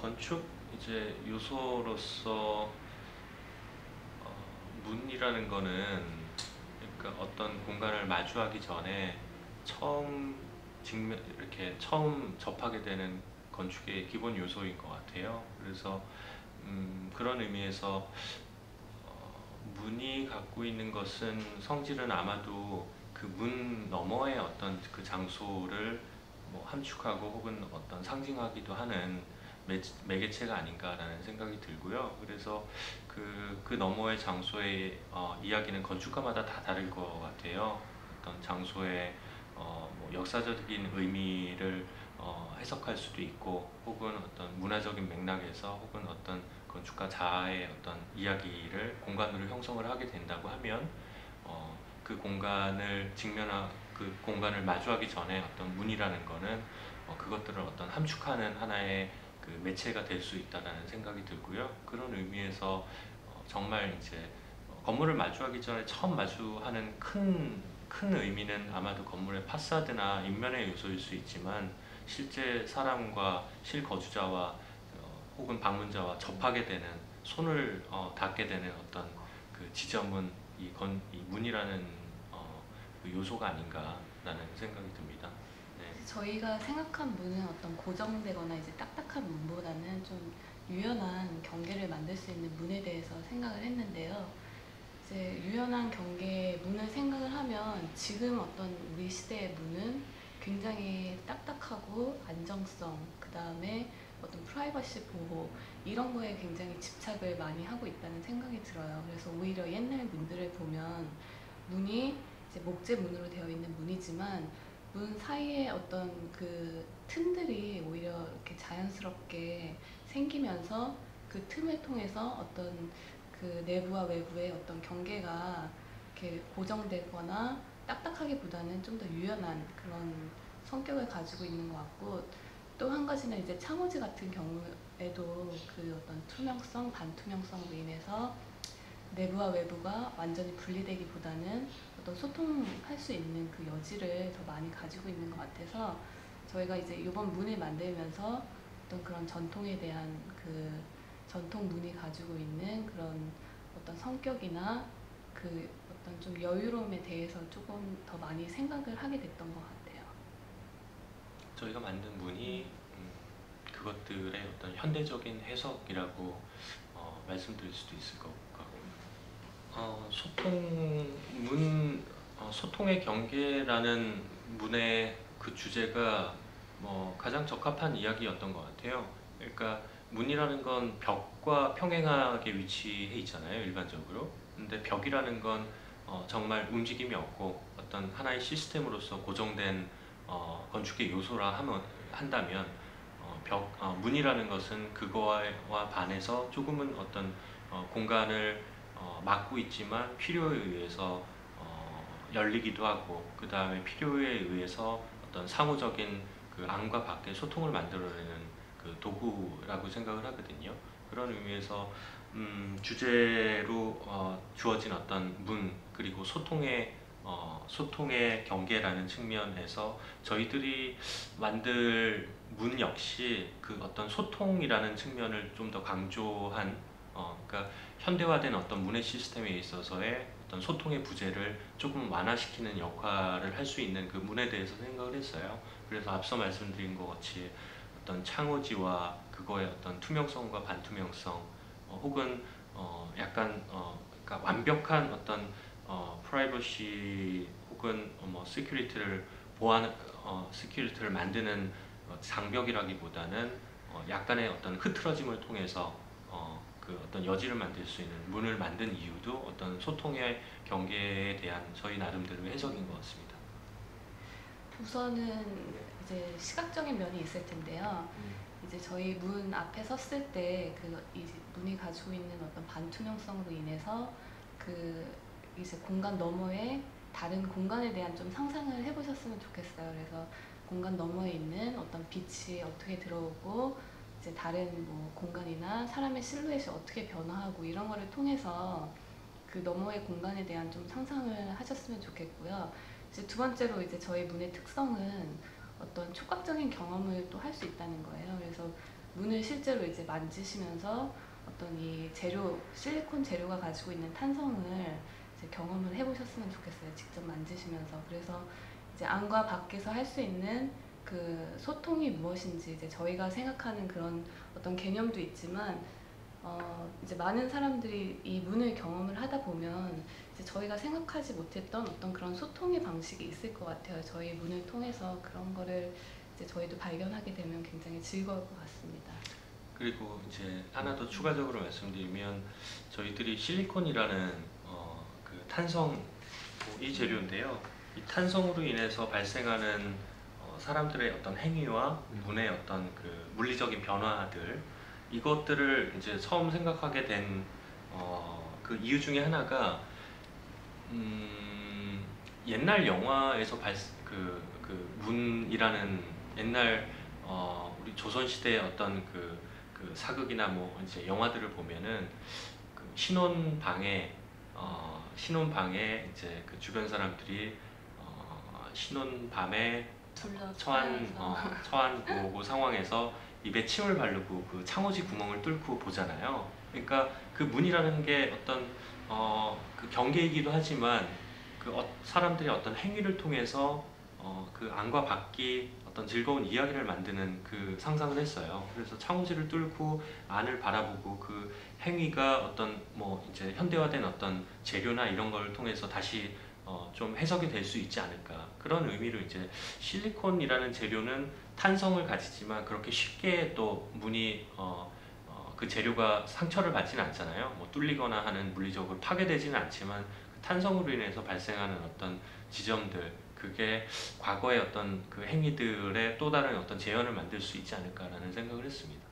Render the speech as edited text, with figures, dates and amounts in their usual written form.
건축 이제 요소로서 문이라는 거는 그러니까 어떤 공간을 마주하기 전에 처음 이렇게 처음 접하게 되는 건축의 기본 요소인 것 같아요. 그래서 그런 의미에서 문이 갖고 있는 것은 성질은 아마도 그 문 너머의 어떤 그 장소를 뭐 함축하고 혹은 어떤 상징하기도 하는 매개체가 아닌가라는 생각이 들고요. 그래서 그 너머의 장소의 이야기는 건축가마다 다 다를 것 같아요. 어떤 장소의 뭐 역사적인 의미를 해석할 수도 있고, 혹은 어떤 문화적인 맥락에서, 혹은 어떤 건축가 자아의 어떤 이야기를 공간으로 형성을 하게 된다고 하면 그 공간을 그 공간을 마주하기 전에 어떤 문이라는 거는 그것들을 어떤 함축하는 하나의 그 매체가 될 수 있다라는 생각이 들고요. 그런 의미에서 정말 이제 건물을 마주하기 전에 처음 마주하는 큰 의미는 아마도 건물의 파사드나 인면의 요소일 수 있지만, 실제 사람과 실거주자와 혹은 방문자와 접하게 되는, 손을 닿게 되는 어떤 그 지점은 이 문이라는 그 요소가 아닌가라는 생각이 듭니다. 네. 저희가 생각한 문은 어떤 고정되거나 이제 딱딱한 문보다는 좀 유연한 경계를 만들 수 있는 문에 대해서 생각을 했는데요. 이제 유연한 경계 문을 생각을 하면 지금 어떤 우리 시대의 문은 굉장히 딱딱하고 안정성, 그 다음에 어떤 프라이버시 보호 이런 거에 굉장히 집착을 많이 하고 있다는 생각이 들어요. 그래서 오히려 옛날 문들을 보면 문이 이제 목재 문으로 되어 있는 문이지만 문 사이에 어떤 그 틈들이 오히려 이렇게 자연스럽게 생기면서 그 틈을 통해서 어떤 그 내부와 외부의 어떤 경계가 이렇게 고정되거나 딱딱하기보다는 좀 더 유연한 그런 성격을 가지고 있는 것 같고, 또 한 가지는 이제 창호지 같은 경우에도 그 어떤 투명성, 반투명성으로 인해서 내부와 외부가 완전히 분리되기보다는 어떤 소통할 수 있는 그 여지를 더 많이 가지고 있는 것 같아서, 저희가 이제 이번 문을 만들면서 어떤 그런 전통에 대한 그 전통 문이 가지고 있는 그런 어떤 성격이나 그 어떤 좀 여유로움에 대해서 조금 더 많이 생각을 하게 됐던 것 같아요. 저희가 만든 문이 그것들의 어떤 현대적인 해석이라고 말씀드릴 수도 있을 것 같고요. 소통의 경계라는 문의 그 주제가 뭐 가장 적합한 이야기였던 것 같아요. 그러니까 문이라는 건 벽과 평행하게 위치해 있잖아요, 일반적으로. 근데 벽이라는 건 정말 움직임이 없고 어떤 하나의 시스템으로서 고정된 건축의 요소라 한다면, 문이라는 것은 그거와 반해서 조금은 어떤 공간을 막고 있지만 필요에 의해서 열리기도 하고, 그 다음에 필요에 의해서 어떤 상호적인 그 안과 밖의 소통을 만들어내는 그 도구라고 생각을 하거든요. 그런 의미에서 주제로 주어진 어떤 문, 그리고 소통의 경계라는 측면에서 저희들이 만들 문 역시 그 어떤 소통이라는 측면을 좀 더 강조한, 그러니까 현대화된 어떤 문의 시스템에 있어서의 어떤 소통의 부재를 조금 완화시키는 역할을 할 수 있는 그 문에 대해서 생각을 했어요. 그래서 앞서 말씀드린 것 같이 어떤 창호지와 그거의 어떤 투명성과 반투명성, 혹은 약간 그러니까 완벽한 어떤 프라이버시 혹은 뭐 시큐리티를 만드는 장벽이라기보다는 약간의 어떤 흐트러짐을 통해서 그 어떤 여지를 만들 수 있는 문을 만든 이유도 어떤 소통의 경계에 대한 저희 나름대로의 해석인 것 같습니다. 우선은 이제 시각적인 면이 있을 텐데요. 이제 저희 문 앞에 섰을 때 그 이제 문이 가지고 있는 어떤 반투명성으로 인해서 그 이제 공간 너머에 다른 공간에 대한 좀 상상을 해보셨으면 좋겠어요. 그래서 공간 너머에 있는 어떤 빛이 어떻게 들어오고 이제 다른 뭐 공간이나 사람의 실루엣이 어떻게 변화하고 이런 거를 통해서 그 너머의 공간에 대한 좀 상상을 하셨으면 좋겠고요. 이제 두 번째로 이제 저희 문의 특성은 어떤 촉각적인 경험을 또 할 수 있다는 거예요. 그래서 문을 실제로 이제 만지시면서 어떤 이 재료, 실리콘 재료가 가지고 있는 탄성을 이제 경험을 해보셨으면 좋겠어요. 직접 만지시면서. 그래서 이제 안과 밖에서 할 수 있는 그 소통이 무엇인지 이제 저희가 생각하는 그런 어떤 개념도 있지만 이제 많은 사람들이 이 문을 경험을 하다 보면 이제 저희가 생각하지 못했던 어떤 그런 소통의 방식이 있을 것 같아요. 저희 문을 통해서 그런 거를 이제 저희도 발견하게 되면 굉장히 즐거울 것 같습니다. 그리고 이제 하나 더 추가적으로 말씀드리면 저희들이 실리콘이라는 그 탄성 이 재료인데요. 이 탄성으로 인해서 발생하는 사람들의 어떤 행위와 문의 어떤 그 물리적인 변화들 이것들을 이제 처음 생각하게 된 그 이유 중에 하나가 옛날 영화에서 그 문이라는 옛날 우리 조선시대의 어떤 그 사극이나 뭐 이제 영화들을 보면은 그 신혼방에 이제 그 주변 사람들이 신혼밤에 처한 그 상황에서 입에 침을 바르고 그 창호지 구멍을 뚫고 보잖아요. 그러니까 그 문이라는 게 어떤 그 경계이기도 하지만 그 사람들이 어떤 행위를 통해서 그 안과 밖이 어떤 즐거운 이야기를 만드는 그 상상을 했어요. 그래서 창호지를 뚫고 안을 바라보고 그 행위가 어떤 뭐 이제 현대화된 어떤 재료나 이런 걸 통해서 다시 좀 해석이 될 수 있지 않을까 그런 의미로 이제 실리콘이라는 재료는 탄성을 가지지만 그렇게 쉽게 또 문이 그 재료가 상처를 받지는 않잖아요. 뭐 뚫리거나 하는 물리적으로 파괴되지는 않지만 그 탄성으로 인해서 발생하는 어떤 지점들 그게 과거의 어떤 그 행위들의 또 다른 어떤 재현을 만들 수 있지 않을까라는 생각을 했습니다.